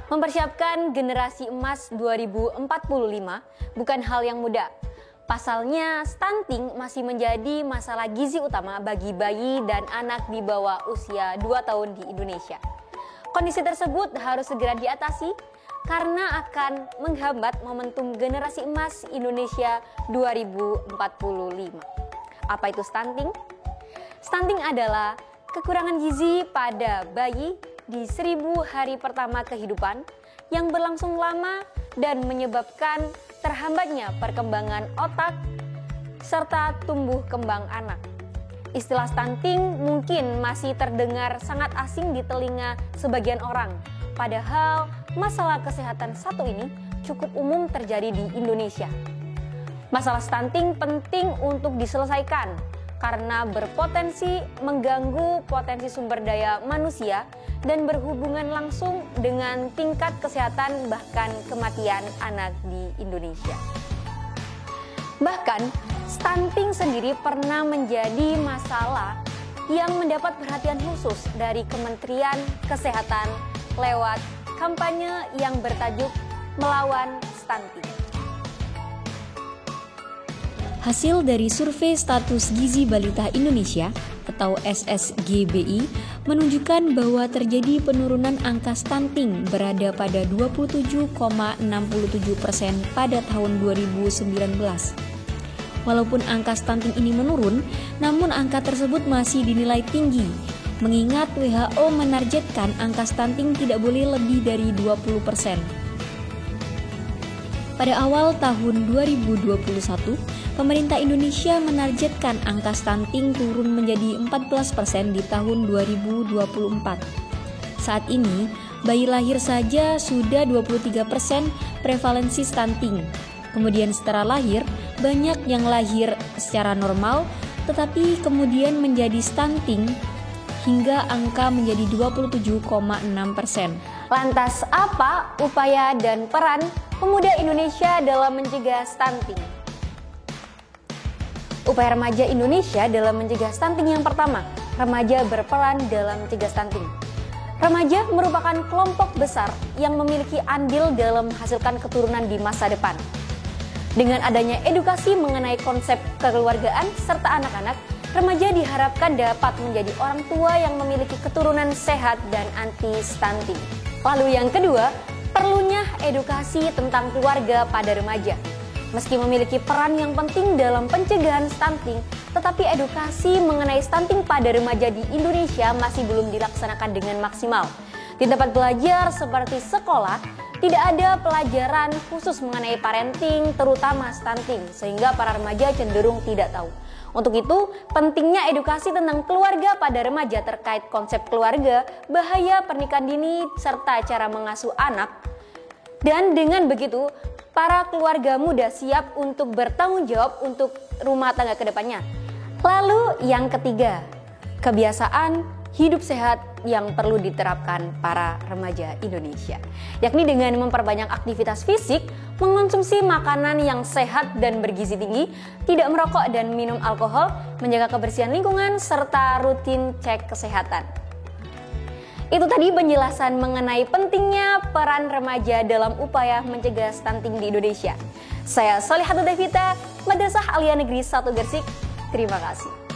Mempersiapkan generasi emas 2045 bukan hal yang mudah. Pasalnya, stunting masih menjadi masalah gizi utama bagi bayi dan anak di bawah usia 2 tahun di Indonesia. Kondisi tersebut harus segera diatasi karena akan menghambat momentum generasi emas Indonesia 2045. Apa itu stunting? Stunting adalah kekurangan gizi pada bayi di 1000 hari pertama kehidupan yang berlangsung lama dan menyebabkan terhambatnya perkembangan otak serta tumbuh kembang anak. Istilah stunting mungkin masih terdengar sangat asing di telinga sebagian orang, padahal masalah kesehatan satu ini cukup umum terjadi di Indonesia. Masalah stunting penting untuk diselesaikan karena berpotensi mengganggu potensi sumber daya manusia dan berhubungan langsung dengan tingkat kesehatan bahkan kematian anak di Indonesia. Bahkan, stunting sendiri pernah menjadi masalah yang mendapat perhatian khusus dari Kementerian Kesehatan lewat kampanye yang bertajuk Melawan Stunting. Hasil dari Survei Status Gizi Balita Indonesia atau SSGBI menunjukkan bahwa terjadi penurunan angka stunting berada pada 27,67% pada tahun 2019. Walaupun angka stunting ini menurun, namun angka tersebut masih dinilai tinggi, mengingat WHO menargetkan angka stunting tidak boleh lebih dari 20%. Pada awal tahun 2021, pemerintah Indonesia menargetkan angka stunting turun menjadi 14% di tahun 2024. Saat ini, bayi lahir saja sudah 23% prevalensi stunting. Kemudian setelah lahir, banyak yang lahir secara normal, tetapi kemudian menjadi stunting hingga angka menjadi 27,6%. Lantas apa upaya dan peran pemuda Indonesia dalam mencegah stunting? Upaya remaja Indonesia dalam mencegah stunting yang pertama, remaja berperan dalam mencegah stunting. Remaja merupakan kelompok besar yang memiliki andil dalam menghasilkan keturunan di masa depan. Dengan adanya edukasi mengenai konsep kekeluargaan serta anak-anak, remaja diharapkan dapat menjadi orang tua yang memiliki keturunan sehat dan anti-stunting. Lalu yang kedua, perlunya edukasi tentang keluarga pada remaja. Meski memiliki peran yang penting dalam pencegahan stunting, tetapi edukasi mengenai stunting pada remaja di Indonesia masih belum dilaksanakan dengan maksimal. Di tempat belajar seperti sekolah, tidak ada pelajaran khusus mengenai parenting, terutama stunting, sehingga para remaja cenderung tidak tahu. Untuk itu, pentingnya edukasi tentang keluarga pada remaja terkait konsep keluarga, bahaya pernikahan dini, serta cara mengasuh anak. Dan dengan begitu, para keluarga muda siap untuk bertanggung jawab untuk rumah tangga ke depannya. Lalu yang ketiga, kebiasaan hidup sehat yang perlu diterapkan para remaja Indonesia, yakni dengan memperbanyak aktivitas fisik, mengonsumsi makanan yang sehat dan bergizi tinggi, tidak merokok dan minum alkohol, menjaga kebersihan lingkungan, serta rutin cek kesehatan. Itu tadi penjelasan mengenai pentingnya peran remaja dalam upaya mencegah stunting di Indonesia. Saya Solihatul Devita, Madrasah Alia Negeri 1 Gresik. Terima kasih.